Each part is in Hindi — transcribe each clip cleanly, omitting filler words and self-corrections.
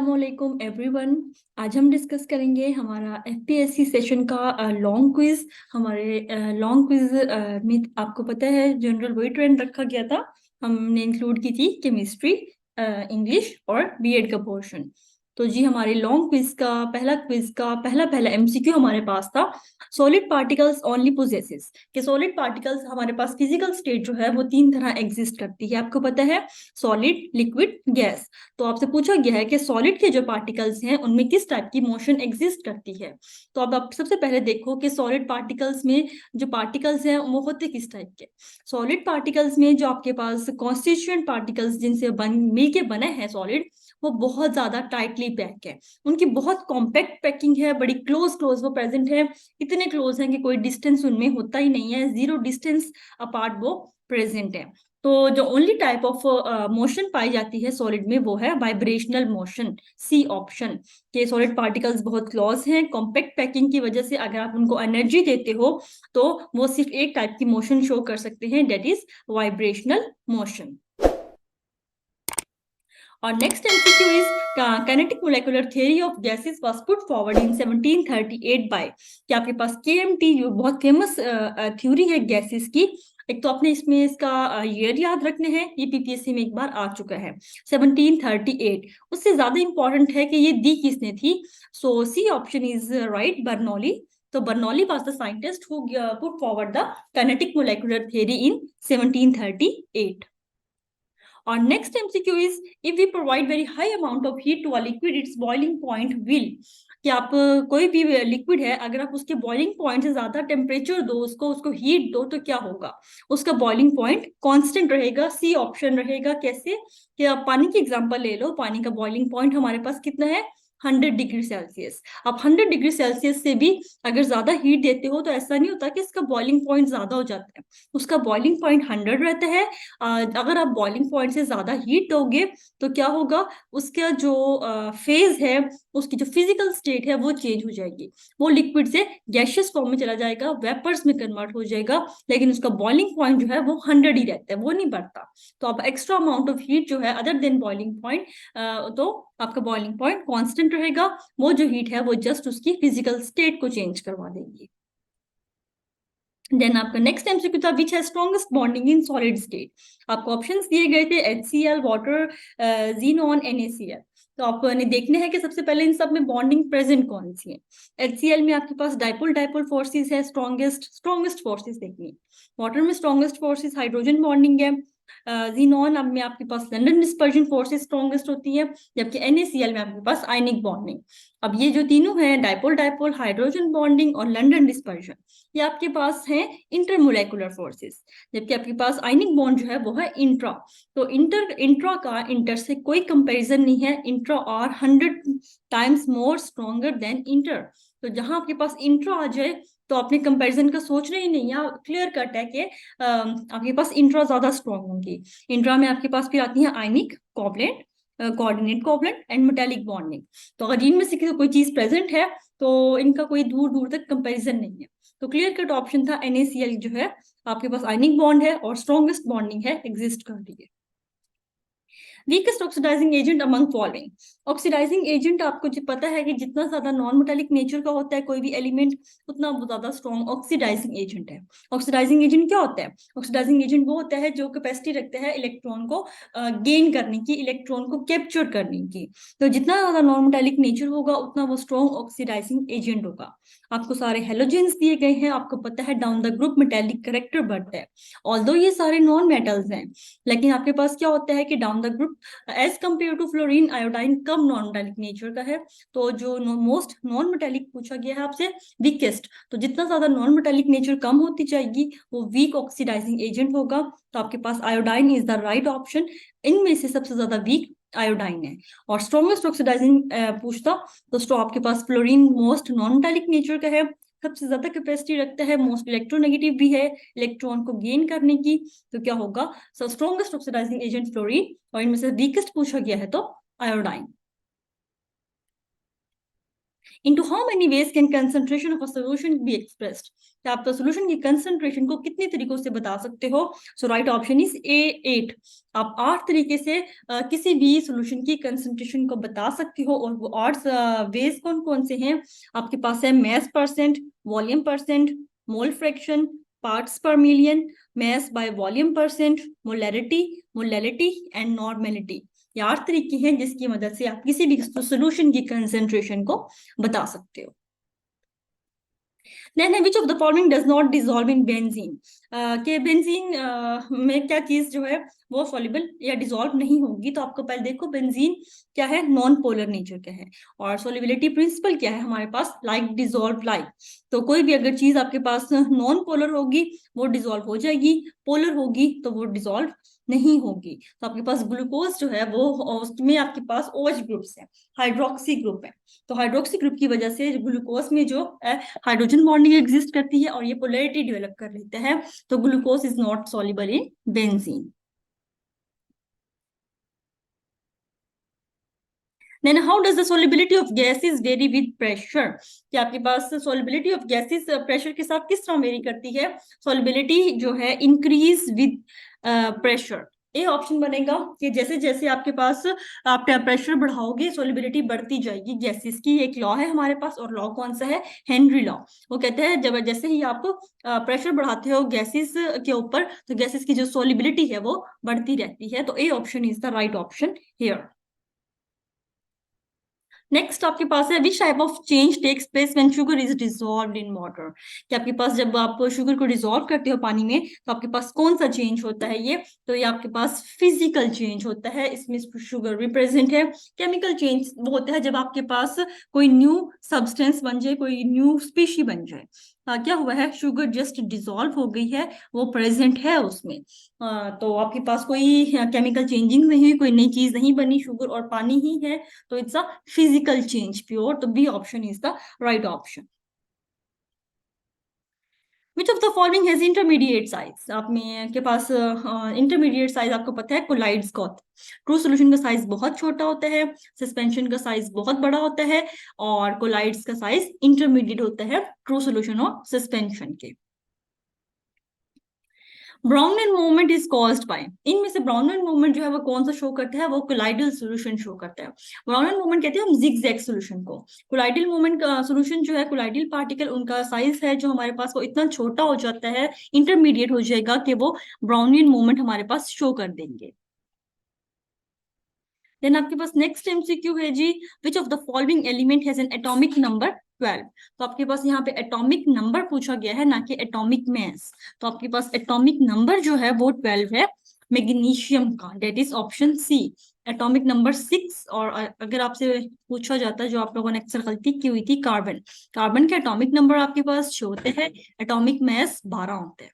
अस्सलामुअलैकुम एवरीवन। आज हम डिस्कस करेंगे हमारा एफपीएससी सेशन का लॉन्ग क्विज। हमारे लॉन्ग क्विज में आपको पता है जनरल वही ट्रेंड रखा गया था। हमने इंक्लूड की थी केमिस्ट्री, इंग्लिश और बीएड का पोर्शन। तो जी हमारे लॉन्ग क्विज का पहला पहला एमसीक्यू हमारे पास था, सॉलिड पार्टिकल्स ओनली पोजेसेस कि सॉलिड पार्टिकल्स हमारे पास फिजिकल स्टेट जो है वो तीन तरह एग्जिस्ट करती है। आपको पता है, सॉलिड, लिक्विड, गैस। तो आपसे पूछा गया है कि सॉलिड के जो पार्टिकल्स हैं उनमें किस टाइप की मोशन एग्जिस्ट करती है। तो अब आप सबसे पहले देखो कि सॉलिड पार्टिकल्स में जो पार्टिकल्स हैं वो होते किस टाइप के। सॉलिड पार्टिकल्स में जो आपके पास कॉन्स्टिट्यूएंट पार्टिकल्स जिनसे मिलके बने हैं सॉलिड, वो बहुत ज्यादा टाइटली पैक है। उनकी बहुत कॉम्पैक्ट पैकिंग है, बड़ी क्लोज क्लोज वो प्रेजेंट है। इतने क्लोज हैं कि कोई डिस्टेंस उनमें होता ही नहीं है, जीरो डिस्टेंस अपार्ट वो प्रेजेंट है। तो जो ओनली टाइप ऑफ मोशन पाई जाती है सॉलिड में वो है वाइब्रेशनल मोशन, सी ऑप्शन। के सॉलिड पार्टिकल्स बहुत क्लोज हैं, कॉम्पैक्ट पैकिंग की वजह से अगर आप उनको एनर्जी देते हो तो वो सिर्फ एक टाइप की मोशन शो कर सकते हैं, डेट इज वाइब्रेशनल मोशन। और next MCQ is kinetic molecular theory of gases was put forward in 1738 by. कि आपके पास केएमटी जो बहुत फेमस थ्योरी है गैसेस की। एक तो आपने इसमें इसका ईयर याद रखने हैं, ये पीपीएससी में एक बार आ चुका है 1738। उससे ज्यादा इंपॉर्टेंट है कि ये दी किसने थी। So C option is right, Bernoulli. तो Bernoulli was the scientist who put forward the kinetic molecular theory in 1738। और next MCQ is, if we provide very high amount of heat to a liquid its boiling point will. कि आप कोई भी लिक्विड है, अगर आप उसके बॉइलिंग पॉइंट से ज्यादा टेम्परेचर दो, उसको उसको हीट दो, तो क्या होगा। उसका बॉइलिंग पॉइंट कांस्टेंट रहेगा, सी ऑप्शन रहेगा। कैसे, कि आप पानी की एग्जांपल ले लो, पानी का बॉइलिंग पॉइंट हमारे पास कितना है, 100 डिग्री सेल्सियस। आप 100 डिग्री सेल्सियस से भी अगर ज्यादा हीट देते हो तो ऐसा नहीं होता कि इसका बॉइलिंग पॉइंट ज्यादा हो जाता है, उसका बॉइलिंग पॉइंट 100 रहता है। अगर आप बॉइलिंग पॉइंट से ज्यादा हीट दोगे तो क्या होगा, उसका जो फेज है, उसकी जो फिजिकल स्टेट है वो चेंज हो जाएगी। वो लिक्विड से गैशियस फॉर्म में चला जाएगा, वेपर्स में कन्वर्ट हो जाएगा, लेकिन उसका बॉइलिंग पॉइंट जो है वो 100 ही रहता है, वो नहीं बढ़ता। तो आप एक्स्ट्रा अमाउंट ऑफ हीट जो है अदर देन बॉइलिंग पॉइंट, तो आपका बॉइलिंग पॉइंट कांस्टेंट रहेगा। वो जो हीट है वो जस्ट उसकी फिजिकल स्टेट को चेंज करवा देगी। देन आपका नेक्स्ट एमसीक्यू था, विच है strongest bonding in solid state. आपको ऑप्शंस दिए गए थे HCl, वाटर, जीनॉन, NaCl। तो आपने देखने हैं कि सबसे पहले इन सब में बॉन्डिंग प्रेजेंट कौन सी है। HCl में आपके पास डाइपोल डाइपोल फोर्सेस है, स्ट्रॉन्गेस्ट फोर्सेस देखनी है। वाटर में स्ट्रॉन्गेस्ट फोर्सेस हाइड्रोजन बॉन्डिंग है। जीनॉन अब में आपके पास लंडन डिस्पर्जन फोर्सेस स्ट्रॉन्गेस्ट होती है, जबकि NaCl में आपके पास आयनिक बॉन्डिंग। अब ये जो तीनों है, डाइपोल डाइपोल, हाइड्रोजन बॉन्डिंग और लंडन डिस्पर्जन, ये आपके पास है इंटरमोलेकुलर फोर्सेस। जबकि आपके पास आयनिक बॉन्ड जो है वो है इंट्रा। तो इंट्रा का इंटर से कोई कंपैरिजन नहीं है, इंट्रा और 100 times more stronger than inter. तो जहां आपके पास इंट्रा आ जाए तो आपने कंपैरिजन का सोचना ही नहीं, या क्लियर कट है कि आपके पास इंट्रा ज्यादा स्ट्रॉन्ग होंगी। इंट्रा में आपके पास फिर आती है ionic, covalent, coordinate covalent and metallic bonding. तो अगर इनमें से कोई चीज प्रेजेंट है तो इनका कोई दूर दूर तक कंपैरिजन नहीं है। तो क्लियर कट ऑप्शन था NaCl जो है आपके पास आयनिक बॉन्ड है और स्ट्रॉन्गेस्ट बॉन्डिंग है, एग्जिस्ट कर रही है। Weakest oxidising agent among following. Oxidising agent आपको जो पता है कि जितना ज्यादा नॉन मेटालिक नेचर का होता है कोई भी एलिमेंट, उतना वो ज्यादा स्ट्रॉन्ग ऑक्सीडाइजिंग एजेंट है। ऑक्सीडाइजिंग एजेंट क्या होता है, ऑक्सीडाइजिंग एजेंट वो होता है जो कैपेसिटी रखता है इलेक्ट्रॉन को गेन करने की, इलेक्ट्रॉन को कैप्चर करने की। तो जितना ज्यादा नॉन मेटालिक नेचर होगा उतना वो स्ट्रॉन्ग ऑक्सीडाइजिंग एजेंट होगा। आपको सारे हेलोजेंस दिए गए हैं, आपको पता है down the group metallic character बढ़ता है। ऑल्दो ये सारे नॉन मेटल्स हैं, लेकिन आपके पास क्या होता है कि down the group as compare to fluorine iodine कम नॉन मेटालिक नेचर का है। तो जो मोस्ट नॉन मेटालिक पूछा गया है आपसे, वीकेस्ट। तो जितना ज्यादा नॉन मेटालिक नेचर कम होती जाएगी वो वीक ऑक्सीडाइजिंग एजेंट होगा। तो आपके पास iodine is the right option. इनमें से सबसे ज्यादा वीक आयोडाइन है। और स्ट्रॉन्गेस्ट ऑक्सीडाइजिंग पूछता तो आपके पास fluorine most non metallic nature का है, सबसे ज्यादा कैपेसिटी रखता है, मोस्ट इलेक्ट्रोनेगेटिव भी है इलेक्ट्रॉन को गेन करने की। तो क्या होगा, सो स्ट्रॉन्गेस्ट ऑक्सीडाइजिंग एजेंट फ्लोरीन, और इनमें से वीकेस्ट पूछा गया है तो iodine. into how many ways can concentration of a solution be expressed? कि आप सोल्यूशन की कंसंट्रेशन को कितने तरीकों से बता सकते हो? सो राइट ऑप्शन इज ए 8। आप 8 तरीके से किसी भी सोल्यूशन की कंसंट्रेशन को बता सकते हो, और वो 8 वेज कौन कौन से हैं? आपके पास है mass percent, volume percent, mole fraction, parts per million, mass by volume percent, molality and normality। ये 8 तरीके हैं जिसकी मदद से आप किसी भी सोल्यूशन की कंसंट्रेशन को बता सकते हो। Then which of the following does not dissolve in benzene? कि बेंजीन में क्या चीज जो है वो सॉल्युबल या डिसॉल्व नहीं होगी? तो आपको पहले देखो बेंजीन क्या है, नॉन पोलर नेचर का है, और सॉल्युबिलिटी प्रिंसिपल क्या है हमारे पास, लाइक डिसॉल्व लाइक। तो कोई भी अगर चीज आपके पास नॉन पोलर होगी वो डिसॉल्व हो जाएगी, पोलर होगी तो वो डिसॉल्व नहीं होगी। तो आपके पास ग्लूकोज जो है वो उसमें आपके पास OH ग्रुप्स है, हाइड्रोक्सी ग्रुप है। तो हाइड्रोक्सी ग्रुप की वजह से ग्लूकोज में जो हाइड्रोजन बॉन्डिंग एग्जिस्ट करती है और ये पोलैरिटी डेवलप कर लेता है, तो glucose is not soluble in benzene. Then how does the solubility of gases vary with pressure? कि आपके पास solubility of gases pressure के साथ किस तरह वेरी करती है? solubility जो है increase with pressure। ये ऑप्शन बनेगा कि जैसे जैसे आपके पास आप प्रेशर बढ़ाओगे सोलिबिलिटी बढ़ती जाएगी गैसेस की। एक लॉ है हमारे पास, और लॉ कौन सा है? Henry law. वो कहते हैं जब जैसे ही आप प्रेशर बढ़ाते हो गैसेस के ऊपर, तो गैसेस की जो सोलिबिलिटी है वो बढ़ती रहती है। तो A option is the right option here. Next आपके पास है which type of change takes place when sugar is dissolved in water? कि आपके पास जब आप शुगर को डिसॉल्व करते हो पानी में तो आपके पास कौन सा चेंज होता है? ये तो ये आपके पास फिजिकल चेंज होता है, इसमें शुगर भी प्रेजेंट है। केमिकल चेंज वो होता है जब आपके पास कोई न्यू सब्सटेंस बन जाए, कोई न्यू स्पीशी बन जाए। क्या हुआ है, शुगर जस्ट डिसॉल्व हो गई है, वो प्रेजेंट है उसमें। तो आपके पास कोई केमिकल चेंजिंग नहीं हुई, कोई नई चीज नहीं बनी, शुगर और पानी ही है, तो it's a physical change pure. तो B option is the right option. Which of the following has intermediate size? आप में के पास इंटरमीडिएट साइज आपको पता है कोलाइड्स का होता है। ट्रू सोल्यूशन का साइज बहुत छोटा होता है, सस्पेंशन का साइज बहुत बड़ा होता है, और कोलाइड्स का साइज इंटरमीडिएट होता है ट्रू सोल्यूशन और सस्पेंशन के। ब्राउनन मूवमेंट इज कॉज्ड बाय, इनमें से ब्राउनन मूवमेंट जो है वो कौन सा शो करता है? वो कोलाइडल सॉल्यूशन शो करता है। ब्राउनन मूवमेंट कहते हैं हम जिगजैग सॉल्यूशन को। कोलाइडल मूवमेंट का सॉल्यूशन जो है, कोलाइडल पार्टिकल उनका साइज है जो हमारे पास वो इतना छोटा हो जाता है, इंटरमीडिएट हो जाएगा कि वो ब्राउनियन मूवमेंट हमारे पास शो कर देंगे। देन आपके पास नेक्स्ट एमसीक्यू है जी, which of the following element has an atomic number 12? तो आपके पास यहाँ पे एटॉमिक नंबर पूछा गया है, ना कि एटॉमिक मास। तो आपके पास एटॉमिक नंबर जो है वो 12 है मैग्नीशियम का, that is option C. Atomic number 6, और अगर आपसे पूछा जाता है जो आप लोगों ने अक्सर गलती की हुई थी, कार्बन, कार्बन के एटॉमिक नंबर आपके पास शो होते हैं, एटॉमिक मास 12 होते हैं।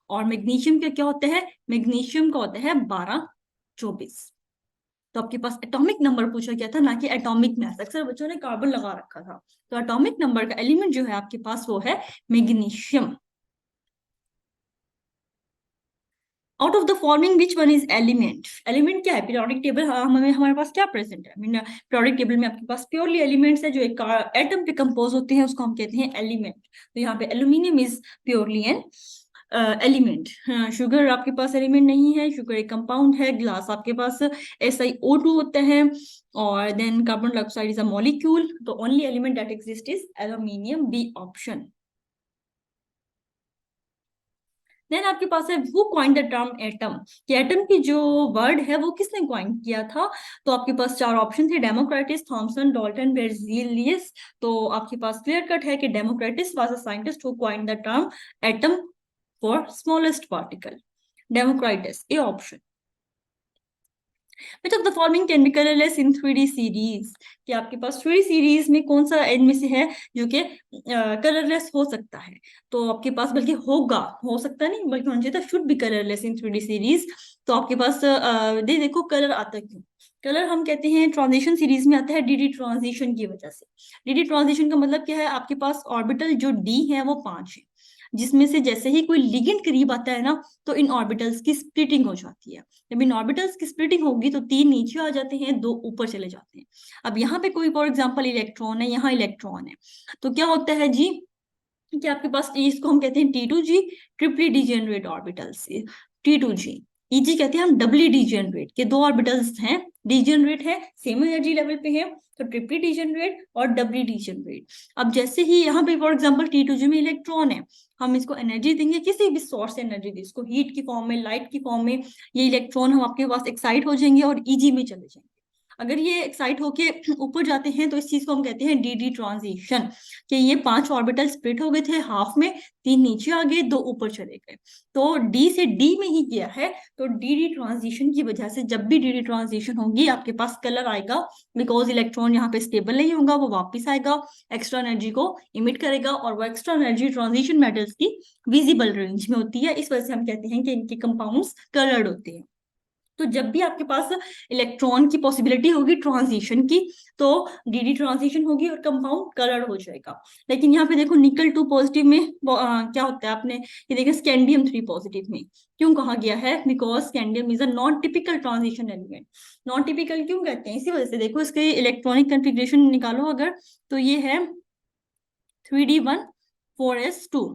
और मैग्नीशियम के क्या होते हैं? मैग्नीशियम का होता है 12 24। तो आपके पास एटॉमिक नंबर पूछा गया था, ना कि एटॉमिक मास। अक्सर बच्चों ने कार्बन लगा रखा था। तो एटॉमिक नंबर का एलिमेंट जो है आपके पास वो है magnesium. Out of the following which one is element? Element क्या है? पीरियोडिक टेबल हमें हमारे पास क्या प्रेजेंट है? पीरियोडिक टेबल में आपके पास प्योरली एलिमेंट्स है जो एक एटम पे कंपोज होते हैं, उसको हम कहते हैं एलिमेंट। तो यहाँ पे aluminium is purely an element. Sugar आपके पास एलिमेंट नहीं है, शुगर एक कंपाउंड है। ग्लास आपके पास SiO2 होता है, और then carbon dioxide is a molecule. तो only element that exist is aluminium, B option. Then आपके पास है वो कॉइन द टर्म एटम, कि एटम की जो वर्ड है वो किसने कॉइन किया था? तो आपके पास 4 ऑप्शन थे, डेमोक्रेटिस, थॉमसन, डाल्टन, बेrzelius। तो आपके पास क्लियर कट है कि Democritus was a scientist who coined the term atom for smallest particle. Democritus, A option. Which of the following can be colorless in 3D series? कि आपके पास 3D सीरीज में कौन सा इनमें से है जो कि कलरलेस हो सकता है? तो आपके पास बल्कि होगा, हो सकता नहीं बल्कि होना चाहिए था, should be colourless in 3D series. तो आपके पास देखो कलर आता है क्यों? कलर हम कहते हैं ट्रांजिशन सीरीज में आता है डीडी ट्रांजिशन की वजह से। डीडी ट्रांजिशन का मतलब क्या है? आपके पास ऑर्बिटल जो डी है वो 5 है, जिसमें से जैसे ही कोई लिगेंड करीब आता है ना, तो इन ऑर्बिटल्स की स्प्लिटिंग हो जाती है। जब इन ऑर्बिटल्स की स्प्लिटिंग होगी तो 3 नीचे आ जाते हैं, 2 ऊपर चले जाते हैं। अब यहाँ पे कोई फॉर एग्जाम्पल इलेक्ट्रॉन है, यहाँ इलेक्ट्रॉन है, तो क्या होता है जी कि आपके पास इसको हम कहते हैं T2G, ट्रिपली degenerate orbitals, T2G। EG कहते हैं हम डबली डिजेनरेट, के 2 ऑर्बिटल्स हैं, डिजेनरेट है, सेम एनर्जी लेवल पे है, तो ट्रिपली डिजेनरेट और डबली डिजेनरेट। अब जैसे ही यहाँ पे फॉर एग्जांपल T2G में इलेक्ट्रॉन है, हम इसको एनर्जी देंगे, किसी भी सोर्स से एनर्जी दी, इसको हीट की फॉर्म में, लाइट की फॉर्म में, ये इलेक्ट्रॉन हम आपके पास एक्साइट हो जाएंगे और EG में चले जाएंगे। अगर ये एक्साइट होके ऊपर जाते हैं तो इस चीज को हम कहते हैं DD ट्रांजिशन, कि ये 5 ऑर्बिटल स्प्लिट हो गए थे हाफ में, 3 नीचे आ गए, 2 ऊपर चले गए, तो डी से डी में ही गया है। तो DD ट्रांजिशन की वजह से जब भी DD ट्रांजिशन होगी आपके पास कलर आएगा, बिकॉज इलेक्ट्रॉन यहाँ पे स्टेबल नहीं होगा, वो वापस आएगा, एक्स्ट्रा एनर्जी को इमिट करेगा, और वो एक्स्ट्रा एनर्जी ट्रांजिशन मेटल्स की विजिबल रेंज में होती है। इस वजह से हम कहते हैं कि इनके कंपाउंड्स कलर्ड होते हैं। तो जब भी आपके पास इलेक्ट्रॉन की पॉसिबिलिटी होगी ट्रांजिशन की, तो DD ट्रांजिशन होगी और कंपाउंड कलर हो जाएगा। लेकिन यहाँ पे देखो निकल 2 पॉजिटिव में क्या होता है, आपने ये देखा स्कैंडियम 3 पॉजिटिव में क्यों कहा गया है, because scandium is a non typical transition element. Non typical क्यों कहते हैं, इसी वजह से देखो इसके इलेक्ट्रॉनिक कन्फिग्रेशन निकालो अगर, तो ये है 3D1 4s2।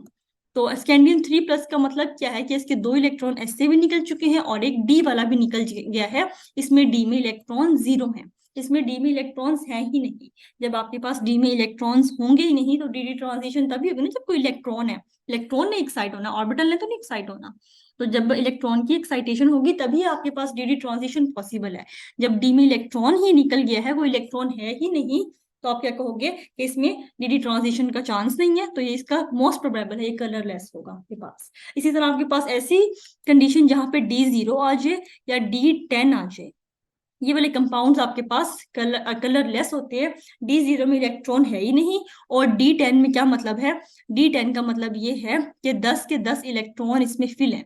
तो स्कैंडियम 3+ का मतलब क्या है कि इसके 2 इलेक्ट्रॉन एस से भी निकल चुके हैं और एक डी वाला भी निकल गया है। इसमें डी में इलेक्ट्रॉन 0 है, इसमें डी में इलेक्ट्रॉन्स हैं ही नहीं। जब आपके पास डी में इलेक्ट्रॉन्स होंगे ही नहीं तो DD ट्रांजिशन तभी होगी ना जब कोई इलेक्ट्रॉन है। इलेक्ट्रॉन ने एक्साइट होना, ऑर्बिटल ने तो नहीं एक्साइट होना। तो जब इलेक्ट्रॉन की एक्साइटेशन होगी तभी आपके पास DD ट्रांजिशन पॉसिबल है। जब डी में इलेक्ट्रॉन ही निकल गया है, वो इलेक्ट्रॉन है ही नहीं, तो आप क्या कहोगे कि इसमें DD ट्रांजिशन का चांस नहीं है, तो ये इसका मोस्ट प्रोबेबल है, ये कलरलेस होगा आपके पास। इसी तरह आपके पास ऐसी कंडीशन जहां पे D0 आ जाए या D10 आ जाए, ये वाले कंपाउंड्स आपके पास कलरलेस होते हैं। D0 में इलेक्ट्रॉन है ही नहीं, और D10 में क्या मतलब है, D10 का मतलब ये है कि 10 के 10 इलेक्ट्रॉन इसमें फिल है।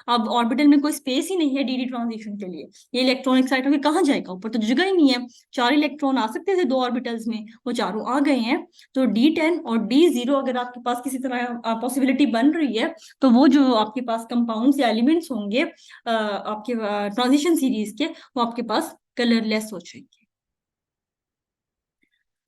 अब ऑर्बिटल में कोई स्पेस ही नहीं है DD ट्रांजिशन के लिए, ये इलेक्ट्रॉन एक्साइट होकर कहाँ जाएगा, ऊपर तो जगह ही नहीं है। 4 इलेक्ट्रॉन आ सकते थे 2 ऑर्बिटल्स में, वो चारों आ गए हैं। तो D10 और D0 अगर आपके पास किसी तरह पॉसिबिलिटी बन रही है, तो वो जो आपके पास कंपाउंड्स या एलिमेंट्स होंगे आपके ट्रांजिशन सीरीज के, वो आपके पास कलरलेस हो जाएंगे।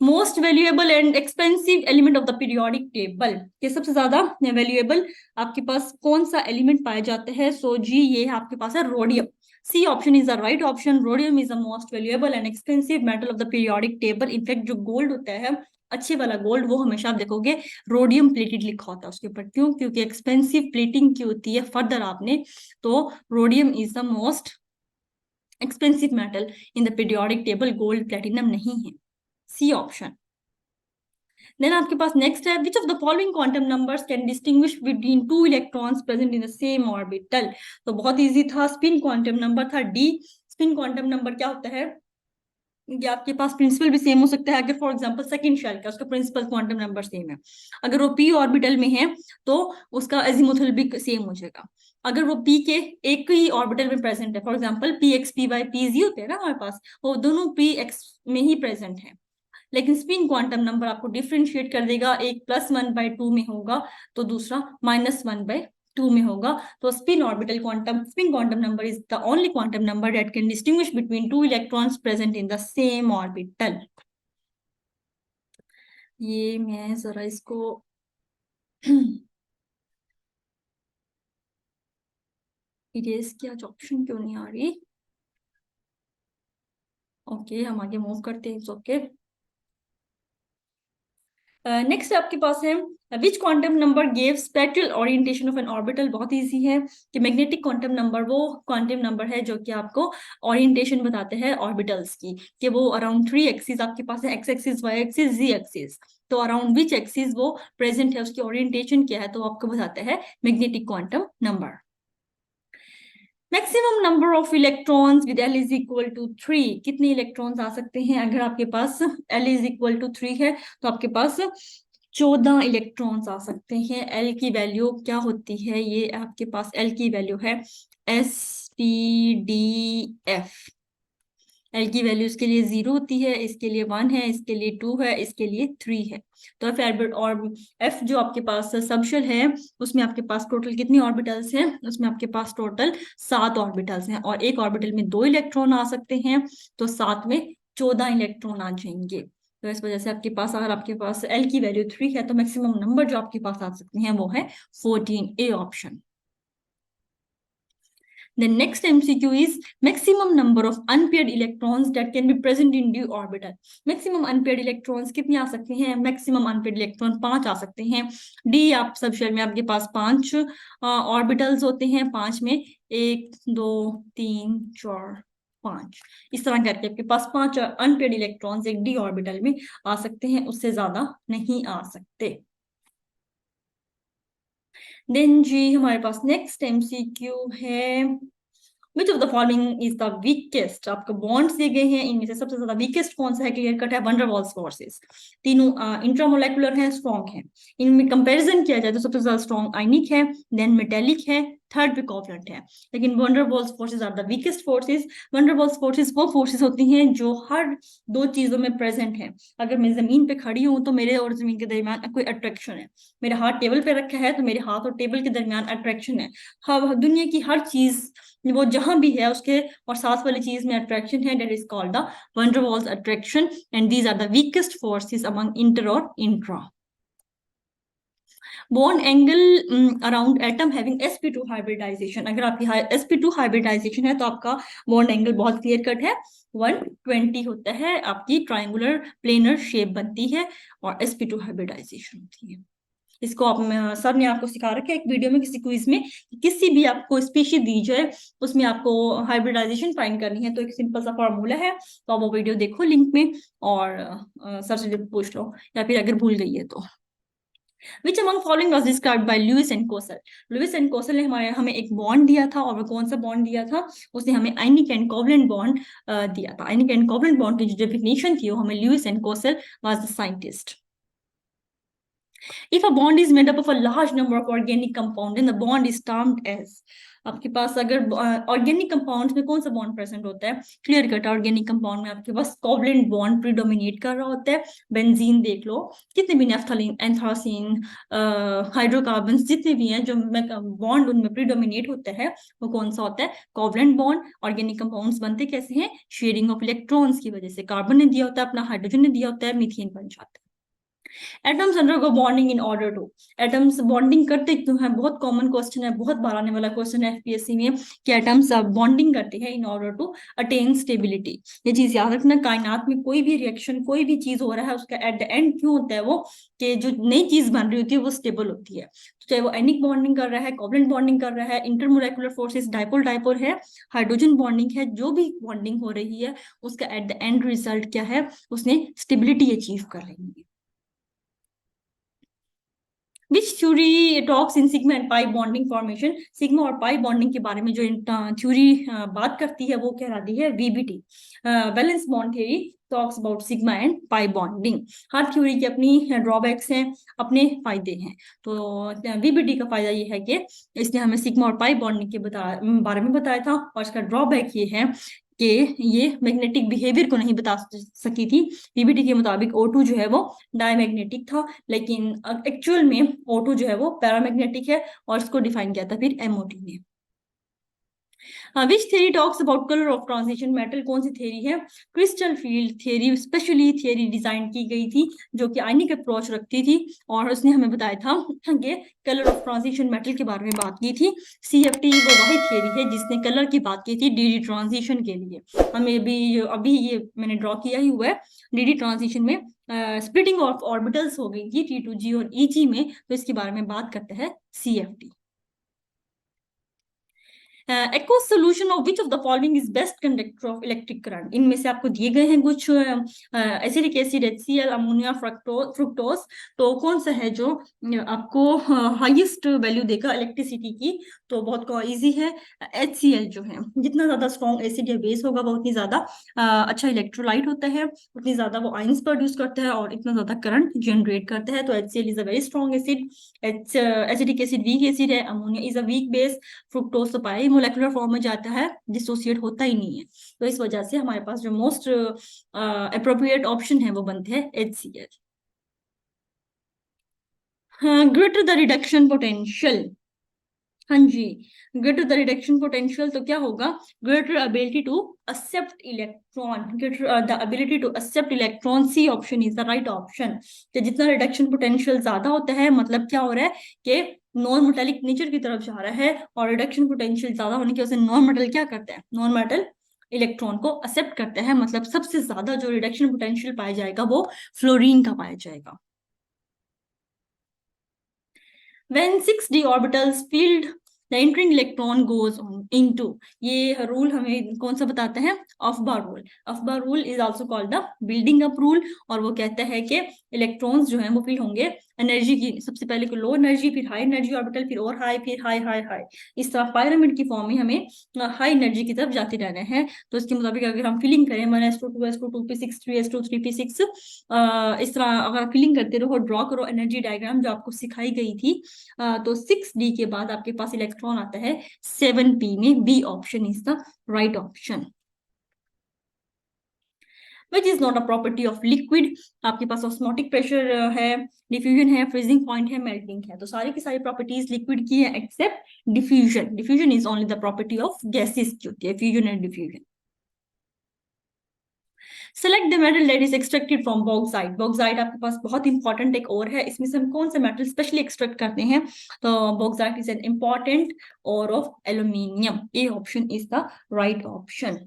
Most valuable and expensive element of the periodic table, ये सबसे ज्यादा वैल्यूएबल आपके पास कौन सा एलिमेंट पाया जाता है, सो जी ये आपके पास है rhodium. C option is the right option, rhodium is the most valuable and expensive metal of the periodic table. In fact जो गोल्ड होता है अच्छे वाला गोल्ड, वो हमेशा आप देखोगे रोडियम प्लेटेड लिखा होता है उसके ऊपर, क्यों, क्योंकि एक्सपेंसिव प्लेटिंग की होती है फर्दर आपने। तो rhodium is the most expensive metal in the periodic table, gold platinum नहीं है। C option. देन आपके पास नेक्स्ट है, which of the following quantum numbers can distinguish between 2 electrons present in the same orbital. तो बहुत इजी था, स्पिन क्वांटम नंबर था D। स्पिन क्वांटम नंबर क्या होता है, ये आपके पास प्रिंसिपल भी सेम हो सकता है। अगर फॉर एग्जांपल सेकंड शेल का उसका प्रिंसिपल क्वांटम नंबर सेम है, अगर वो p ऑर्बिटल में है तो उसका अजीमुथल भी सेम हो जाएगा। अगर वो p के एक ही ऑर्बिटल में प्रेजेंट है, for example px py pz होते हैं ना हमारे पास, वो दोनों px में ही प्रेजेंट है। लेकिन स्पिन क्वांटम नंबर आपको डिफ्रेंशिएट कर देगा, एक +1/2 में होगा तो दूसरा -1/2 में होगा। तो spin quantum number is the only quantum number that can distinguish between 2 electrons present in the same orbital. ये मैं जरा इसको इरेज किया, ऑप्शन क्यों नहीं आ रही। ओके हम आगे मूव करते हैं, ओके। नेक्स्ट आपके पास है, which quantum number give spectral orientation of an orbital. बहुत इजी है कि मैग्नेटिक क्वांटम नंबर वो क्वांटम नंबर है जो कि आपको ओरिएंटेशन बताते हैं ऑर्बिटल्स की, कि वो अराउंड 3 एक्सिस आपके पास है, X axis, Y axis, Z axis. तो अराउंड विच एक्सिस वो प्रेजेंट है, उसकी ओरिएंटेशन क्या है, तो आपको बताता है magnetic quantum number. Maximum number of electrons with L is equal to 3, कितने इलेक्ट्रॉन्स आ सकते हैं अगर आपके पास L इज इक्वल टू 3 है, तो आपके पास 14 इलेक्ट्रॉन्स आ सकते हैं। L की वैल्यू क्या होती है, ये आपके पास L की वैल्यू है SPDF। एल की वैल्यू इसके लिए 0 होती है, इसके लिए 1 है, इसके लिए 2 है, इसके लिए 3 है। तो एफ ऑर्बिट और एफ जो आपके पास सबशेल है उसमें आपके पास टोटल कितनी ऑर्बिटल्स हैं? उसमें आपके पास टोटल 7 ऑर्बिटल्स हैं, और एक ऑर्बिटल में 2 इलेक्ट्रॉन आ सकते हैं, तो 7 में 14 इलेक्ट्रॉन आ जाएंगे। तो इस वजह से आपके पास, अगर आपके पास एल की वैल्यू 3 है, तो मैक्सिमम नंबर जो आपके पास आ सकते हैं वो है 14, A option. The next MCQ is maximum number of unpaired electrons that can be present in d orbital. Maximum unpaired electrons कितने आ सकते हैं? Maximum unpaired electron 5 आ सकते हैं। D आप सब शेल में आपके पास 5 ऑर्बिटल्स होते हैं, 5 में 1 2 3 4 5, इस तरह करके आपके पास 5 अनपेड इलेक्ट्रॉन्स एक डी ऑर्बिटल में आ सकते हैं, उससे ज्यादा नहीं आ सकते। देन जी हमारे पास नेक्स्ट एमसीक्यू है, which of the following is the weakest. आपको बॉन्ड्स दिए गए हैं, इनमें से सबसे ज्यादा वीकेस्ट कौन सा है? क्लियर कट है, वन डेर वाल्स फोर्सेस। तीनों इंट्रामोलेकुलर हैं, स्ट्रॉन्ग हैं। इनमें कंपैरिजन किया जाए तो सबसे ज्यादा स्ट्रॉन्ग आयनिक है, देन मेटेलिक है, थर्ड पे कोवलेंट है। लेकिन van der Waals forces are the weakest forces. Van der Waals forces वो फोर्सेस होती हैं जो हर दो चीजों में प्रेजेंट है। अगर मैं जमीन पे खड़ी हूँ तो मेरे और जमीन के दरमियान कोई अट्रैक्शन है, मेरा हाथ टेबल पे रखा है तो मेरे हाथ और टेबल के दरमियान अट्रैक्शन है। हाँ, दुनिया की हर चीज वो जहां भी है उसके और साथ वाली चीज में अट्रैक्शन है, that is called the van der Waals attraction, and these are the weakest forces among inter और intra. Bond angle around atom having sp2 hybridisation. अगर आपकी sp2 हाइब्रिडाइजेशन है तो आपका बॉन्ड एंगल बहुत क्लियर कट है, 120 होता है, आपकी ट्राइंगुलर प्लेनर शेप बनती है और sp2 हाइब्रिडाइजेशन होती है। इसको आप सर ने आपको सिखा रखा है एक वीडियो में किसी क्विज में, किसी भी आपको स्पीशीज दी जाए उसमें आपको हाइब्रिडाइजेशन फाइंड करनी है, तो एक सिंपल सा फॉर्मूला है, तो आप वो वीडियो देखो लिंक में और सर से पूछ लो, या फिर अगर भूल गई है तो। Which among following was described by Lewis and Kossel. Lewis and Kossel ने हमें एक बॉन्ड दिया था, और वो कौन सा बॉन्ड दिया था? उसने हमें आयनिक एंड कोवलेंट बॉन्ड दिया था। आयनिक एंड कोवलेंट बॉन्ड की जो डेफिनेशन थी वो हमें Lewis and Kossel was the scientist. If a bond is made up of a large number of organic compound, then the bond is termed as। आपके पास अगर ऑर्गेनिक कंपाउंड्स में कौन सा बॉन्ड प्रेजेंट होता है? क्लियर कट ऑर्गेनिक कंपाउंड में आपके पास कोवलेंट बॉन्ड प्रीडोमिनेट कर रहा होता है। बेंजीन देख लो, कितने भी नेफ्थलीन, एंथ्रासीन, हाइड्रोकार्बन्स जितने भी हैं जो बॉन्ड उनमें प्रीडोमिनेट होता है वो कौन सा होता है? Covalent bond. ऑर्गेनिक कंपाउंड्स बनते कैसे हैं? शेयरिंग ऑफ इलेक्ट्रॉन्स की वजह से। कार्बन ने दिया होता है अपना, हाइड्रोजन ने दिया होता है, मीथेन बन जाता है। Atoms undergo bonding in order to. Atoms bonding करते क्यों हैं? बहुत कॉमन क्वेश्चन है, बहुत बार आने वाला क्वेश्चन है एफपीएससी में कि एटम्स बॉन्डिंग करते हैं in order to attain stability. ये चीज याद रखना, कायनात में कोई भी रिएक्शन, कोई भी चीज हो रहा है, उसका एट द एंड क्यों होता है वो, कि जो नई चीज बन रही होती है वो स्टेबल होती है। तो चाहे वो आयनिक बॉन्डिंग कर रहा है, कोवलेंट बॉन्डिंग कर रहा है, इंटरमोलेकुलर फोर्सेस, डाइपोल डाइपोल है, हाइड्रोजन बॉन्डिंग है, जो भी बॉन्डिंग हो रही है उसका एट द एंड रिजल्ट क्या है? उसने स्टेबिलिटी अचीव कर रही है। विच theory talks in sigma and pi bonding formation. Sigma और पाई बॉन्डिंग के बारे में जो थ्योरी बात करती है वो कहलाती है VBT, valence bond theory talks about sigma and pi bonding. Her theory की अपनी ड्रॉबैक्स हैं, अपने फायदे हैं। तो वीबीटी का फायदा ये है कि इसने हमें सिग्मा और पाई बॉन्डिंग के बारे में बताया था, और इसका ड्रॉबैक ये है कि ये मैग्नेटिक बिहेवियर को नहीं बता सकी थी। पीबीटी के मुताबिक O2 जो है वो डायमैग्नेटिक था, लेकिन एक्चुअल में O2 जो है वो पैरामैग्नेटिक है, और इसको डिफाइन किया था फिर एमओटी ने। विच theory talks about colour of transition metal. कौन सी थ्योरी है? Crystal field theory. Specially theory design की गई थी जो कि आयनिक अप्रोच रखती थी, और उसने हमें बताया था कि कलर ऑफ ट्रांजिशन मेटल के बारे में बात की थी। CFT वो वही थ्योरी है जिसने कलर की बात की थी डीडी ट्रांजिशन के लिए। हमें अभी ये मैंने ड्रॉ किया ही हुआ है, डीडी ट्रांजिशन में स्प्लिटिंग ऑफ ऑर्बिटल्स हो गई थी T2G और EG में, तो इसके बारे में बात करता है CFT। Aqueous solution of which of the following is best conductor of electric current. इनमें से आपको दिए गए हैं कुछ acidic acid HCl, ammonia, fructose, तो कौन सा है जो आपको हाईएस्ट वैल्यू देगा इलेक्ट्रिसिटी की? तो बहुत इजी है, HCl जो है। जितना ज्यादा स्ट्रॉन्ग एसिड या बेस होगा वो उतनी ज्यादा अच्छा इलेक्ट्रोलाइट होता है, उतनी ज्यादा वो आयंस प्रोड्यूस करता है और इतना ज्यादा करंट जनरेट करता है। तो HCl is a very strong acid. Acidic acid weak acid है, ammonia is a weak base, fructose तो पाई मोलेकुलर फॉर्म में जाता है, डिसोसिएट होता ही नहीं है। तो इस वजह से हमारे पास जो मोस्ट अप्रोप्रिएट ऑप्शन है वो बनते हैं HCl। हाँ, ग्रेटर द रिडक्शन पोटेंशियल। हाँ जी, ग्रेटर द रिडक्शन पोटेंशियल तो क्या होगा, greater ability to accept electron, greater the ability to accept electron, C option is the right option. तो जितना रिडक्शन पोटेंशियल ज्यादा होता है, मतलब क्या हो रहा है कि नॉन मेटेलिक नेचर की तरफ जा रहा है, और रिडक्शन पोटेंशियल ज्यादा होने की वजह से नॉन मेटल क्या करता है, नॉन मेटल इलेक्ट्रॉन को एक्सेप्ट करता है, मतलब सबसे ज्यादा जो रिडक्शन पोटेंशियल पाया जाएगा वो फ्लोरीन का पाया जाएगा। When 6d orbitals filled, the entering electron goes on into, ये रूल हमें कौन सा बताता है, Aufbau rule. Aufbau rule is also called the building up rule, और वो कहता है कि इलेक्ट्रॉन्स जो हैं वो फिल होंगे एनर्जी की, सबसे पहले को लो एनर्जी, फिर हाई एनर्जी ऑर्बिटल, फिर और हाई, फिर हाई हाई हाई, इस तरह पायरामिड की फॉर्म में हमें हाई एनर्जी की तरफ जाते रहना है। तो इसके मुताबिक अगर हम फिलिंग करें 1s2 2s2 2p6 3s2 3p6, इस तरह अगर फिलिंग करते रहो, ड्रॉ करो एनर्जी डायग्राम जो आपको सिखाई गई थी, तो 6d के बाद आपके पास इलेक्ट्रॉन आता है 7p में, B option is the right option. Which is not a property of liquid, आपके पास ऑस्मोटिक प्रेशर है, डिफ्यूजन है, फ्रीजिंग पॉइंट है, मेल्टिंग है, तो सारी की सारी प्रॉपर्टीज लिक्विड की है except diffusion. Diffusion is only the property of gases की होती है, fusion and diffusion. Select the metal that is extracted from bauxite. Bauxite आपके पास बहुत इंपॉर्टेंट एक और है, इसमें से हम कौन सा मेटल स्पेशली एक्सट्रैक्ट करते हैं, तो bauxite is an important ore of aluminium, A option is the right option.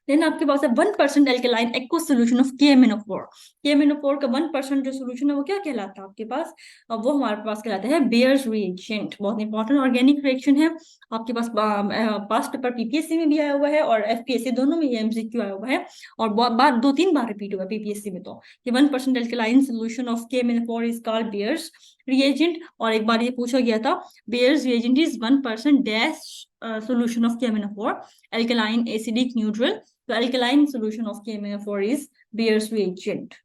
Then आपके पास है 1% alkaline aqueous solution of KMnO4। KMnO4 का 1% जो सॉल्यूशन है वो क्या कहलाता है आपके पास, वो हमारे पास कहलाता है बेयर्स रिएजेंट, बहुत इंपॉर्टेंट ऑर्गेनिक रिएक्शन है। आपके पास पास्ट पेपर PPSC में भी आया हुआ है और FPSC दोनों में ये MCQ आया हुआ है, और बार 2-3 बार रिपीट हुआ है PPSC में, तो कि 1% alkaline solution of KMnO4 is called bears reagent. और एक बार ये पूछा गया था, bears reagent is 1% dash solution of KMnO4 alkaline acidic neutral, तो alkaline solution of KMnO4 is Beer's reagent।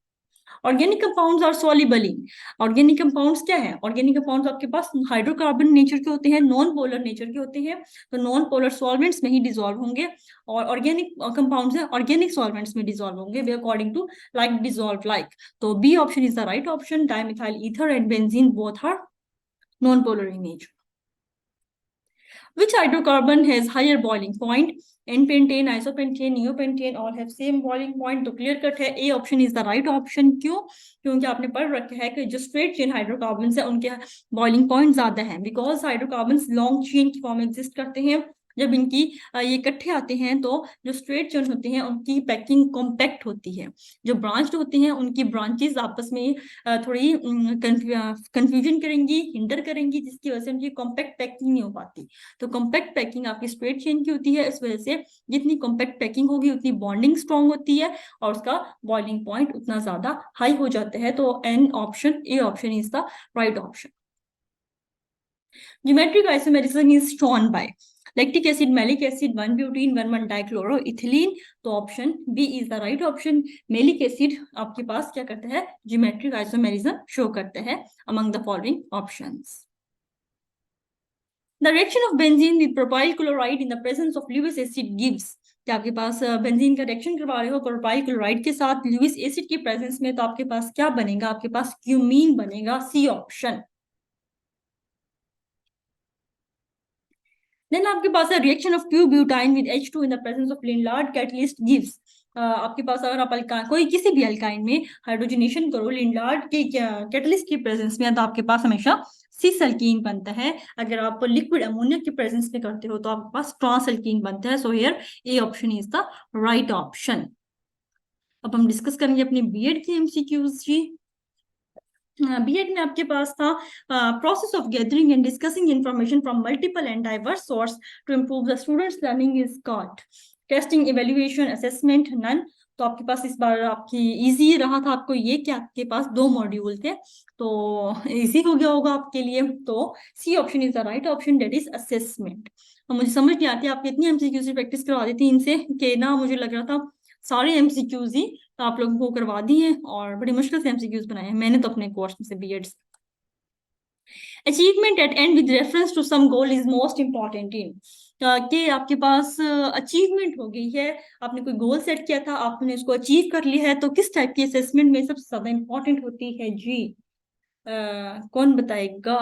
Organic compounds are soluble in, organic compounds क्या है, ऑर्गेनिक कंपाउंड्स आपके पास हाइड्रोकार्बन नेचर के होते हैं, नॉन पोलर नेचर के होते हैं, तो नॉन पोलर सॉल्वेंट्स में ही डिसॉल्व होंगे, और ऑर्गेनिक कंपाउंड्स है ऑर्गेनिक सॉल्वेंट्स में डिसॉल्व होंगे, B according to like dissolve like, तो B option is the right option. Dimethyl ether and benzene both are non polar in nature. Which hydrocarbon has higher boiling point? N-pentane, isopentane, neopentane all have same boiling point, तो क्लियर कट है, ए option is the right option. क्यों? क्योंकि आपने पढ़ रखा है कि जो स्ट्रेट चेन हाइड्रोकार्बन है उनके बॉइलिंग पॉइंट ज्यादा है, बिकॉज हाइड्रोकार्बन लॉन्ग चेन की फॉर्म में एग्जिस्ट करते हैं। जब इनकी ये इकट्ठे आते हैं तो जो स्ट्रेट चेन होते हैं उनकी पैकिंग कॉम्पैक्ट होती है, जो ब्रांच्ड होते हैं उनकी ब्रांचेस आपस में थोड़ी कंफ्यूजन करेंगी, हिंडर करेंगी, जिसकी वजह से उनकी कॉम्पैक्ट पैकिंग नहीं हो पाती। तो कॉम्पैक्ट पैकिंग आपकी स्ट्रेट चेन की होती है, इस वजह से जितनी कॉम्पैक्ट पैकिंग होगी उतनी बॉन्डिंग स्ट्रॉन्ग होती है और उसका बॉइलिंग पॉइंट उतना ज्यादा हाई हो जाता है। तो an option, A option is the right option. Geometric isomerism is shown by lactic acid, malic acid, 1-butene, 1,1-dichloroethylene, तो option B is the right option. Maleic acid आपके पास क्या करता है, ज्योमेट्रिक आइसोमेरिज्म शो करता है among the following options। The reaction of benzene with propyl chloride in the presence of Lewis acid gives, क्या आपके पास बेंजीन का रिएक्शन करवा रहे हो प्रोपाइल क्लोराइड के साथ लुइस एसिड की प्रेजेंस में, तो आपके पास क्या बनेगा, आपके पास क्यूमीन बनेगा, सी ऑप्शन। देन आपके पास है रिएक्शन ऑफ प्यू butyne with H2 in the presence of Lindlar catalyst gives, आपके पास अगर आप कोई किसी भी अल्काइन में हाइड्रोजनेशन करो लिनलार्ड के कैटलिस्ट की प्रेजेंस में, तो आपके पास हमेशा सिस अल्कीन बनता है। अगर आप लिक्विड अमोनिया की प्रेजेंस में करते हो तो आपके पास ट्रांस अल्कीन बनता है। So here A option is the right option. अब हम डिस्कस करेंगे अपनी बीएड की एमसीक्यूज जी। बीएड में आपके पास था process of gathering and discussing information from multiple and diverse source to improve the students learning is called testing, evaluation, assessment, none. तो आपके पास इस बार आपकी इजी रहा था आपको ये कि आपके पास 2 मॉड्यूल थे, तो इजी हो गया होगा आपके लिए। तो C option is the right option, that is assessment. मुझे समझ नहीं आती आपकी इतनी एमसीक्यूज प्रैक्टिस करवा देती इनसे कि ना, मुझे लग रहा था सारे एमसीक्यूज ही आप लोगों को करवा दी हैं और बड़ी मुश्किल से एमसीक्यूज बनाए हैं मैंने तो अपने कोर्स में से BEds. Achievement at end with reference to some goal is most important in, कि आपके पास अचीवमेंट हो गई है, आपने कोई गोल सेट किया था, आपने उसको अचीव कर लिया है, तो किस टाइप की असेसमेंट में सबसे ज्यादा इम्पोर्टेंट होती है जी? कौन बताएगा?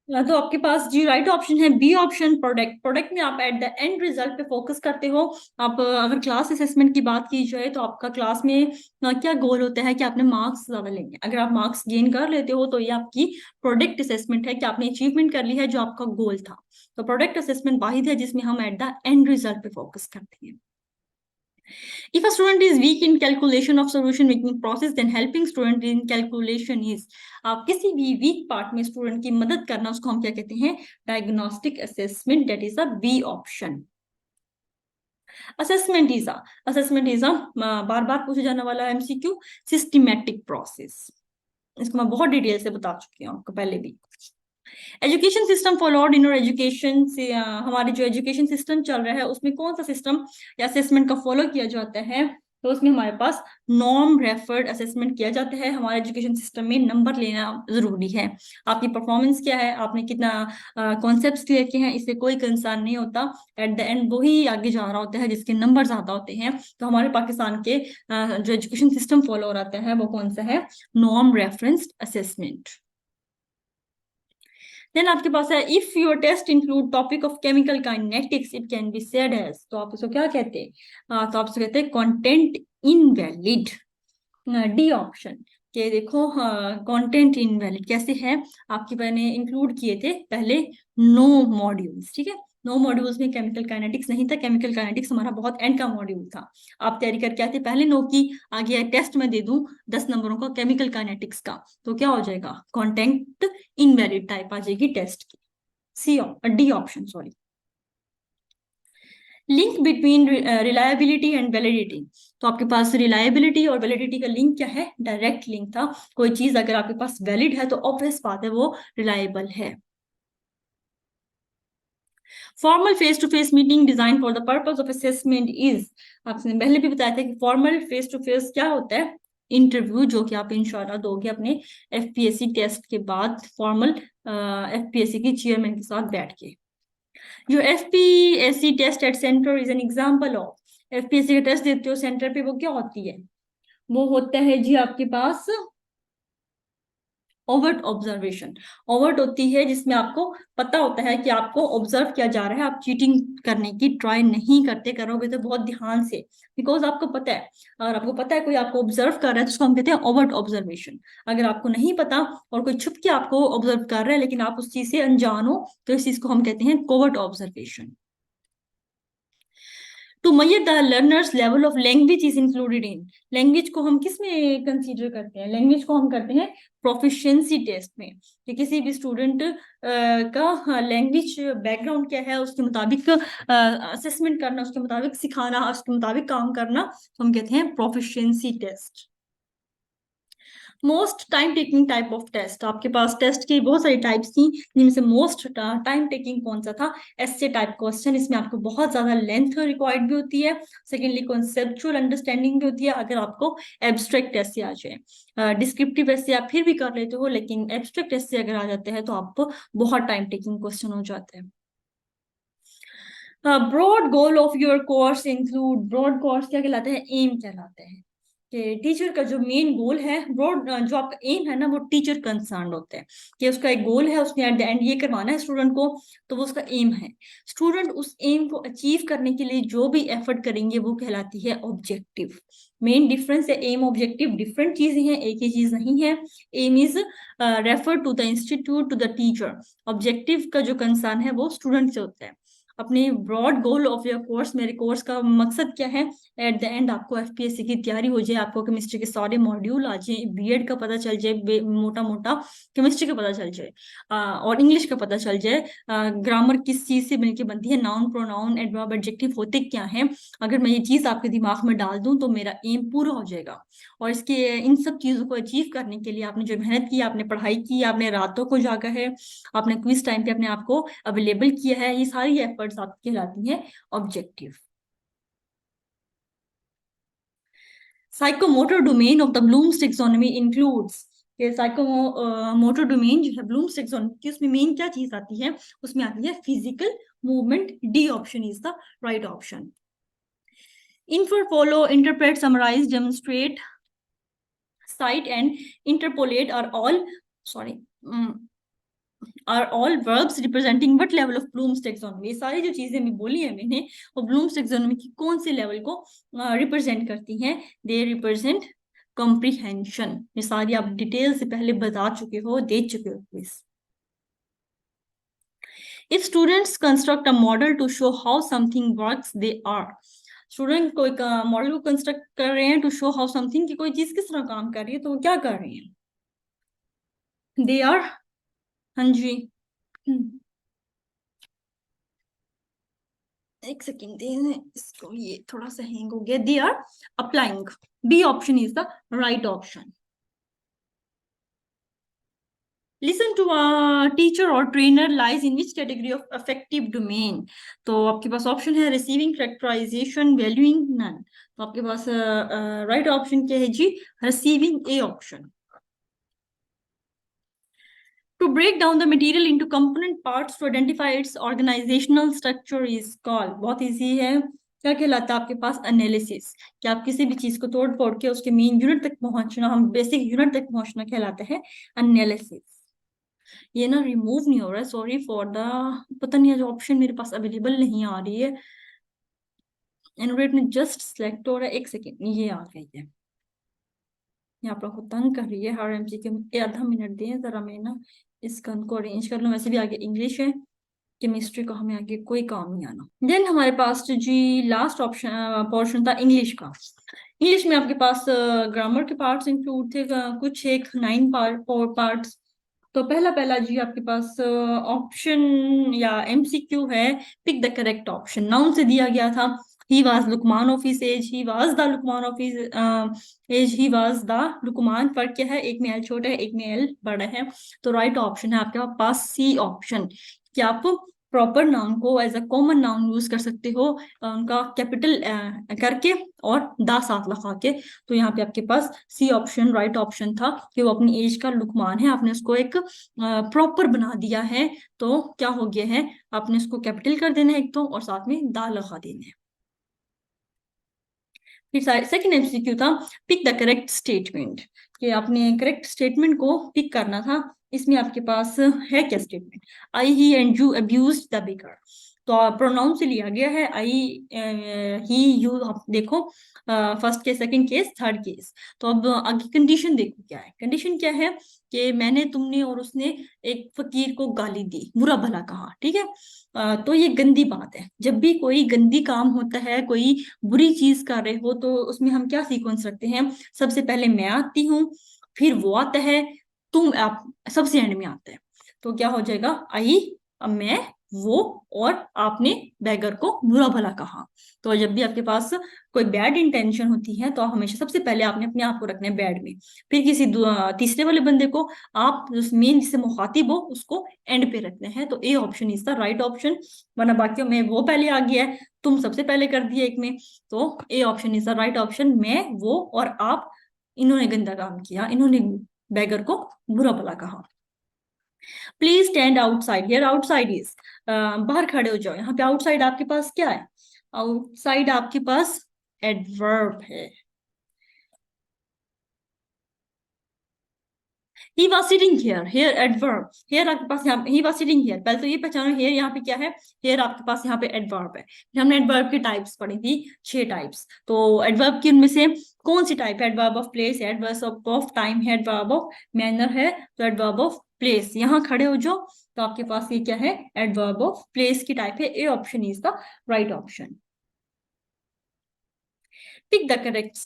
तो आपके पास जी राइट ऑप्शन है बी ऑप्शन, प्रोडक्ट। प्रोडक्ट में आप एट द एंड रिजल्ट पे फोकस करते हो। आप अगर क्लास असेसमेंट की बात की जाए तो आपका क्लास में क्या गोल होता है कि आपने मार्क्स ज्यादा लेंगे। अगर आप मार्क्स गेन कर लेते हो तो ये आपकी प्रोडक्ट असेसमेंट है कि आपने अचीवमेंट कर ली है जो आपका गोल था। तो प्रोडक्ट असेसमेंट वाहिद है जिसमें हम एट द एंड रिजल्ट पे फोकस करते हैं। If a student is weak in calculation of solution making process, then helping student in calculation is, आप किसी भी वीक पार्ट में स्टूडेंट की मदद करना उसको हम क्या कहते हैं? Diagnostic assessment, that is a B option. Assessment is a बार बार पूछे जाने वाला एमसीक्यू, सिस्टमैटिक प्रोसेस। इसको मैं बहुत डिटेल से बता चुकी हूँ आपको पहले भी। Education system followed in education से, हमारे जो एजुकेशन सिस्टम चल रहा है उसमें कौन सा सिस्टम या असेसमेंट का फॉलो किया जाता है? तो उसमें हमारे पास नॉर्म रेफर्ड असेसमेंट किया जाता है। हमारे एजुकेशन सिस्टम में नंबर लेना जरूरी है। आपकी परफॉर्मेंस क्या है, आपने कितना कॉन्सेप्ट्स क्लियर किए हैं, इससे कोई कंसर्न नहीं होता। एट द एंड वही आगे जा रहा होता है जिसके नंबर ज्यादा होते हैं। तो हमारे पाकिस्तान के जो एजुकेशन सिस्टम फॉलो हो रहा है वो कौन सा है? Norm referenced assessment. देन आपके पास है if your test include topic of chemical kinetics it can be said as, तो आप उसको क्या कहते हैं? तो आप उसको कहते हैं कंटेंट इनवैलिड। डी ऑप्शन, के देखो कंटेंट इनवैलिड कैसे है? आपके मैंने इंक्लूड किए थे पहले नो मॉड्यूल्स, ठीक है। नो मॉड्यूल्स में केमिकल काइनेटिक्स नहीं था, केमिकल काइनेटिक्स हमारा बहुत एंड का मॉड्यूल था। आप तैयारी करके आते पहले नो की, आगे टेस्ट में दे दूं 10 नंबरों का केमिकल काइनेटिक्स का, तो क्या हो जाएगा? कंटेंट इनवैलिड टाइप आ जाएगी टेस्ट की। C, D option, sorry. Link between reliability and validity, तो आपके पास रिलायबिलिटी और वैलिडिटी का लिंक क्या है? डायरेक्ट लिंक था। कोई चीज अगर आपके पास वैलिड है तो ऑब्वियस बात है वो रिलायबल है। Formal face to face meeting design for the purpose of assessment is, आपने पहले भी बताया था कि फॉर्मल फेस टू फेस क्या होता है? इंटरव्यू, जो कि आप इंशाल्लाह दोगे अपने एफपीएससी टेस्ट के बाद, फॉर्मल एफपीएससी की चेयरमैन के साथ बैठ के। जो FPSC test at centre is an example of, FPSC का टेस्ट देते हो सेंटर पे, वो क्या होती है? वो होता है जी आपके पास ओवर्ट ऑब्जर्वेशन। ओवर्ट होती है जिसमें आपको पता होता है कि आपको ऑब्जर्व किया जा रहा है, आप चीटिंग करने की ट्राई नहीं करते, करोगे तो बहुत ध्यान से, बिकॉज आपको पता है। अगर आपको पता है कोई आपको ऑब्जर्व कर रहा है तो उसको हम कहते हैं ओवर्ट ऑब्जर्वेशन। अगर आपको नहीं पता और कोई छुप के आपको ऑब्जर्व कर रहा है लेकिन आप उस चीज से अनजान हो, तो इस चीज को हम कहते हैं covert observation. To measure the learners level of language is included in, language को हम किस में कंसीडर करते हैं? लैंग्वेज को हम करते हैं प्रोफिशिएंसी टेस्ट में, कि किसी भी स्टूडेंट का लैंग्वेज बैकग्राउंड क्या है उसके मुताबिक असेसमेंट करना, उसके मुताबिक सिखाना, उसके मुताबिक काम करना, तो हम कहते हैं proficiency test. Most time taking type of test, आपके पास टेस्ट की बहुत सारी टाइप्स थी जिनमें से मोस्ट टाइम टेकिंग कौन सा था? एस्से टाइप क्वेश्चन, इसमें आपको बहुत ज्यादा लेंथ रिक्वायर्ड भी होती है। सेकेंडली कॉन्सेप्चुअल अंडरस्टैंडिंग भी होती है। अगर आपको एब्स्ट्रैक्ट ऐसे आ जाए, डिस्क्रिप्टिव ऐसे आप फिर भी कर लेते हो, लेकिन एब्स्ट्रैक्ट ऐसे अगर आ जाते हैं तो आपको बहुत टाइम टेकिंग क्वेश्चन हो जाते हैं। Broad goal of your course include, broad course क्या कहलाते हैं? एम कहलाते हैं। कि टीचर का जो मेन गोल है, ब्रॉड जो आपका एम है ना, वो टीचर कंसर्न होता है कि उसका एक गोल है, उसने एट द एंड ये करवाना है स्टूडेंट को, तो वो उसका एम है। स्टूडेंट उस एम को अचीव करने के लिए जो भी एफर्ट करेंगे वो कहलाती है ऑब्जेक्टिव। मेन डिफरेंस है, एम ऑब्जेक्टिव डिफरेंट चीजें हैं, एक ही चीज नहीं है। Aim is refer to the institute, to the teacher. Objective का जो कंसर्न है वो स्टूडेंट से होता है। अपने broad goal of your course, मेरे कोर्स का मकसद क्या है? एट द एंड आपको एफपीएससी की तैयारी हो जाए, आपको केमिस्ट्री के सारे मॉड्यूल आ जाए, बीएड का पता चल जाए, मोटा मोटा केमिस्ट्री का पता चल जाए, और इंग्लिश का पता चल जाए, ग्रामर किस चीज से मिलके बनती है, नाउन प्रोनाउन एडवर्ब एडजेक्टिव होते क्या हैं। अगर मैं ये चीज आपके दिमाग में डाल दूं तो मेरा एम पूरा हो जाएगा। और इसके इन सब चीजों को अचीव करने के लिए आपने जो मेहनत की, आपने पढ़ाई की, आपने रातों को जागा है, आपने क्विज टाइम पे अपने आप को अवेलेबल किया है, ये सारी एफर्ट्स आपकी कहलाती हैं objective. Psychomotor domain of the Bloom's taxonomy includes, ये साइकोमोटर डोमेन जो है ब्लूम्स टैक्सोनॉमी की, उसमें मेन क्या चीज आती है, उसमें आती है physical movement. D option is the right option. Infer, follow, interpret, summarise, demonstrate, cite and interpolate are all, sorry, are all verbs representing what level of Bloom's taxonomy। ये सारी जो चीजें मैं बोली है मैंने, वो Bloom's taxonomy की कौन से लेवल को रिप्रेजेंट करती हैं? They represent comprehension. ये सारी आप डिटेल से पहले बता चुके हो, दे चुके हो quiz. If students construct a model to show how something works, they are, student कोई मॉडल को कंस्ट्रक्ट कर रहे हैं टू शो हाउ समथिंग, कि कोई चीज किस तरह काम कर रही है, तो वो क्या कर रहे हैं? दे आर, हाँ जी, एक सेकेंड दें इसको, ये थोड़ा सा हैंग हो गया। They are applying. B option is the right option. Listen to a teacher और trainer lies in which category of affective domain. तो आपके पास ऑप्शन है रिसीविंग, कैरेक्टराइजेशन, वैल्यूइंग, नन। तो आपके पास राइट ऑप्शन क्या है जी? Receiving, A option. To break down the material into component parts to identify its organizational structure is called, बहुत इजी है, क्या कहलाता है आपके पास? एनालिसिस। कि आप किसी भी चीज को तोड़ फोड़ के उसके मेन यूनिट तक पहुंचना, हम बेसिक यूनिट तक पहुंचना कहलाता है एनालिसिस। ये ना रिमूव नहीं हो रहा है, सॉरी फॉर द, पता नहीं है जो ऑप्शन मेरे पास अवेलेबल नहीं आ रही है। एनोरेट में जस्ट सिलेक्ट हो रहा है, एक सेकेंड, ये आ गई है। ये आप लोग को तंग कर रही है हर एमसीक्यू में। आधा मिनट दें जरा, मैं ना इसका उनको अरेंज कर लूँ। वैसे भी आगे इंग्लिश है, केमिस्ट्री का हमें आगे कोई काम नहीं आना। देन हमारे पास जी लास्ट ऑप्शन पोर्शन था इंग्लिश का। इंग्लिश में आपके पास ग्रामर के पार्ट्स इंक्लूड थे, कुछ एक 9 पार्ट्स। तो पहला पहला जी आपके पास ऑप्शन या एमसीक्यू है, pick the correct option. Noun से दिया गया था, he was Luqman of his age, he was the Luqman of his age, he was the Luqman. फर्क क्या है? एक में एल छोटा है, एक में एल बड़ा है। तो राइट ऑप्शन है आपके पास सी ऑप्शन, कि आप प्रॉपर नाउन को as a common noun use कर सकते हो, उनका कैपिटल करके और दा साथ लगा के। तो यहाँ पे आपके पास सी ऑप्शन राइट ऑप्शन था, कि वो अपनी एज का लुकमान है, आपने उसको एक प्रॉपर बना दिया है। तो क्या हो गया है? आपने उसको कैपिटल कर देना है एक तो, और साथ में दा लगा देना है। फिर सेकंड एमसीक्यू था पिक द करेक्ट स्टेटमेंट, कि आपने करेक्ट स्टेटमेंट को पिक करना था। इसमें आपके पास है क्या statement? I, he and you abuse the baker. तो प्रोनाउन से लिया गया है, आई, ही, यू। आप देखो first case, second case, third case. तो अब आगे कंडीशन देखो क्या है। कंडीशन क्या है? कि मैंने, तुमने और उसने एक फकीर को गाली दी, बुरा भला कहा, ठीक है। तो ये गंदी बात है। जब भी कोई गंदी काम होता है, कोई बुरी चीज कर रहे हो, तो उसमें हम क्या सीक्वेंस रखते हैं? सबसे पहले मैं आती हूँ, फिर वो आता है, तुम, आप सबसे एंड में आता है। तो क्या हो जाएगा? आई, मैं, वो, और आपने बैगर को बुरा भला कहा। तो जब भी आपके पास कोई बैड इंटेंशन होती है, तो हमेशा सबसे पहले आपने अपने आप को रखना है बैड में, फिर किसी तीसरे वाले बंदे को आप मेन जिससे मुखातिब हो उसको एंड पे रखना है। तो A option is the right option. वरना बाकियों में वो पहले आ गया है, तुम सबसे पहले कर दिया एक में। तो A option is the right option. मैं, वो और आप, इन्होंने गंदा काम किया, इन्होंने बैगर को बुरा भला कहा। Please stand outside. Here outside is, बाहर खड़े हो जाओ। यहाँ पे आउटसाइड आपके पास क्या है? आउटसाइड आपके पास एडवर्ब है। He was sitting here, here adverb. Here आपके पास, यहाँ ही वॉज सिटिंग हियर, पहले तो ये पहचानो हेयर यहाँ पे क्या है। हेयर आपके पास यहाँ पे एडवर्ब है। फिर हमने एडवर्ब की टाइप्स पढ़ी थी, 6 टाइप्स। तो एडवर्ब की उनमें से कौन सी टाइप है? Adverb of place, adverb of time है, एडवर्ब ऑफ मैनर है, तो एडवर्ब ऑफ प्लेस। यहाँ खड़े हो जाओ, तो आपके पास ये क्या है? एडवर्ब ऑफ प्लेस की टाइप है। ए option is the right option. Pick the correct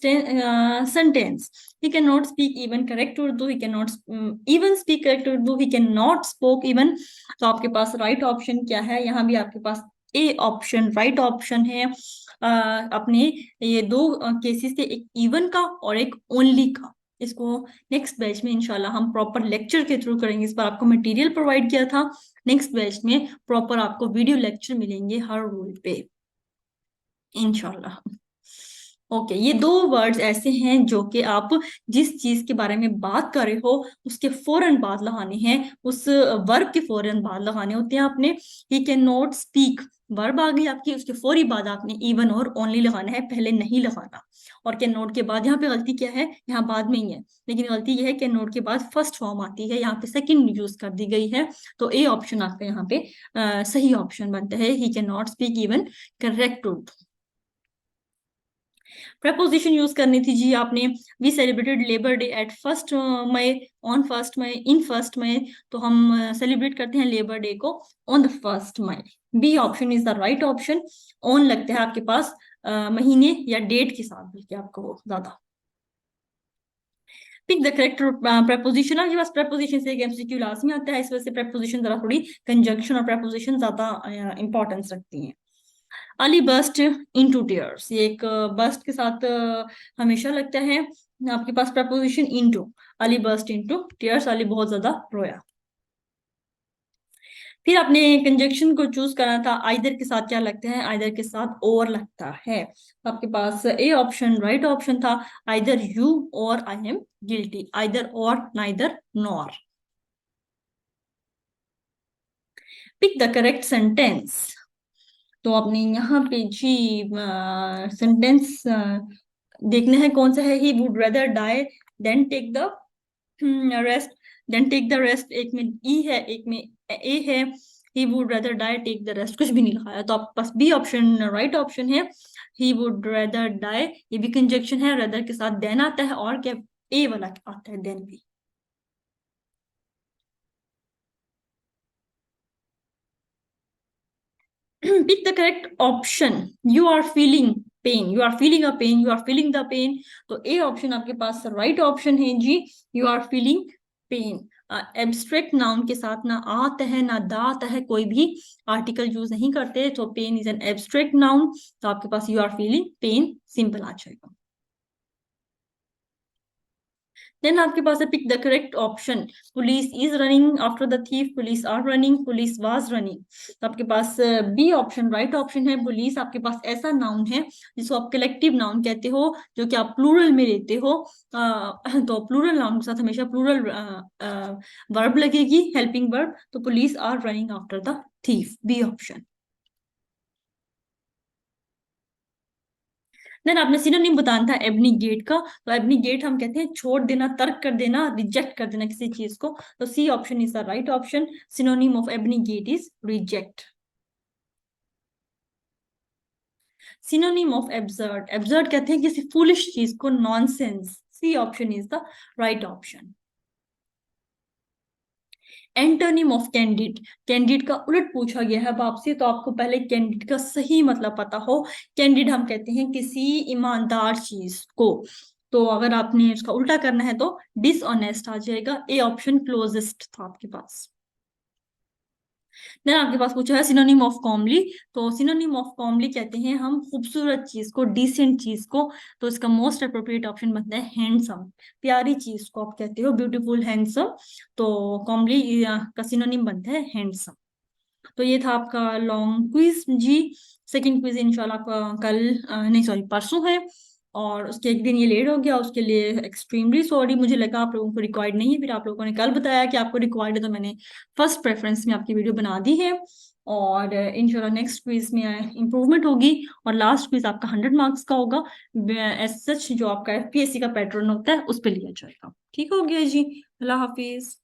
sentence. He cannot speak even correct Urdu. He cannot even speak correct Urdu. He cannot spoke even. तो आपके पास राइट ऑप्शन क्या है? यहाँ भी आपके पास ए ऑप्शन राइट ऑप्शन है। अपने ये दो केसेस थे, एक इवन का और एक ओनली का। इसको नेक्स्ट बैच में इंशाल्लाह हम प्रॉपर लेक्चर के थ्रू करेंगे। इस बार आपको मटेरियल प्रोवाइड किया था, नेक्स्ट बैच में प्रॉपर आपको वीडियो लेक्चर मिलेंगे हर रूल पे इंशाल्लाह। ओके, ये दो वर्ड्स ऐसे हैं जो कि आप जिस चीज के बारे में बात कर रहे हो उसके फौरन बाद लगाने हैं, उस वर्ब के फौरन बाद लगाने होते हैं आपने। He can not speak, verb आ गई आपकी, उसके फौरी बाद आपने इवन और ओनली लगाना है, पहले नहीं लगाना। और कैन नॉट के बाद यहाँ पे गलती क्या है, यहाँ बाद में ही है, लेकिन गलती ये है कैन नॉट के बाद फर्स्ट फॉर्म आती है, यहाँ पे सेकंड यूज कर दी गई है। तो ए ऑप्शन आपका यहाँ पे सही ऑप्शन बनता है, he can not speak even, correct Urdu. Preposition use करनी थी जी आपने। We celebrated labour day at first May, on first May, in first May. तो हम सेलिब्रेट करते हैं लेबर डे को on the first May. B option is the right option. On लगता है आपके पास महीने या डेट के साथ, बल्कि आपको ज्यादा। Pick the correct preposition. आपके पास प्रपोजिशन से एक एमसीक्यू लास्ट में आता है, इस वजह से प्रपोजिशन जरा थोड़ी कंजंक्शन और प्रपोजिशन ज्यादा इंपॉर्टेंस रखती हैं। अली बस्ट इनटू टीयर्स, ये एक बस्ट के साथ हमेशा लगता है। आपके पास preposition into, Ali burst into tears, Ali बहुत ज्यादा रोया। फिर आपने कंजक्शन को चूज करना था, आइदर के साथ क्या लगता है, आइदर के साथ और लगता है। तो आपके पास ए ऑप्शन राइट ऑप्शन था, either you or I am guilty, either or, neither nor. Pick the correct sentence. तो आपने यहाँ पे जी सेंटेंस देखना है कौन सा है। He would rather die than take the rest, than take the rest, एक में ई है एक में ए है। He would rather die take the rest, कुछ भी नहीं लिखा है, तो आप पास बी ऑप्शन राइट ऑप्शन है। ही वुड रेदर डाई, ये भी कंजक्शन है, रेदर के साथ देन आता है, और क्या ए वाला आता है देन भी। pick the correct option, you are feeling pain, you are feeling a pain, you are feeling the pain। तो ए ऑप्शन आपके पास राइट ऑप्शन है जी, you are feeling pain। Abstract noun के साथ ना आता है ना दा आता है, कोई भी आर्टिकल यूज नहीं करते, तो pain is an abstract noun. तो आपके पास you are feeling pain simple आ जाएगा। देन आपके पास है pick the correct option, police is running after the thief, police are running, police was running. तो आपके पास बी ऑप्शन राइट ऑप्शन है। पुलिस आपके पास ऐसा नाउन है जिसको आप कलेक्टिव नाउन कहते हो, जो कि आप प्लूरल में लेते हो। तो प्लूरल नाउन के साथ हमेशा प्लूरल वर्ब लगेगी, हेल्पिंग वर्ब। तो police are running after the thief, B option. Then आपने सिनोनिम बताना था एब्निगेट का। तो एब्निगेट हम कहते हैं छोड़ देना, तर्क कर देना, रिजेक्ट कर देना किसी चीज को। तो C option is the right option. Synonym of abnegate is reject. Synonym of absurd, absurd कहते हैं किसी फूलिश चीज को, nonsense. C option is the right option. Antonym of candid, candid का उलट पूछा गया है अब आपसे, तो आपको पहले कैंडिड का सही मतलब पता हो। कैंडिड हम कहते हैं किसी ईमानदार चीज को, तो अगर आपने इसका उल्टा करना है तो डिसऑनेस्ट आ जाएगा। ए ऑप्शन क्लोजेस्ट था आपके पास। देन आपके पास पूछा है सिनोनिम ऑफ कॉमली। तो सिनोनिम ऑफ कॉमली कहते हैं हम खूबसूरत चीज को, डिसेंट चीज को। तो इसका मोस्ट अप्रोप्रिएट ऑप्शन बनता है हैंडसम, प्यारी चीज को आप कहते हो ब्यूटीफुल, हैंडसम। तो कॉमली का सिनोनिम बनता है हैंडसम। तो ये था आपका लॉन्ग क्विज जी। सेकंड क्विज इंशाल्लाह कल नहीं सॉरी परसों है, और उसके एक दिन ये लेट हो गया, उसके लिए एक्सट्रीमली सॉरी। मुझे लगा आप लोगों को रिक्वायर्ड नहीं है, फिर आप लोगों ने कल बताया कि आपको रिक्वायर्ड है, तो मैंने फर्स्ट प्रेफरेंस में आपकी वीडियो बना दी है। और इंशाल्लाह नेक्स्ट क्विज में इम्प्रूवमेंट होगी, और लास्ट क्विज आपका 100 मार्क्स का होगा। एज सच जो आपका एफपीएससी का पैटर्न होता है उस पर लिया जाएगा। ठीक हो गया जी, अल्लाह हाफिज।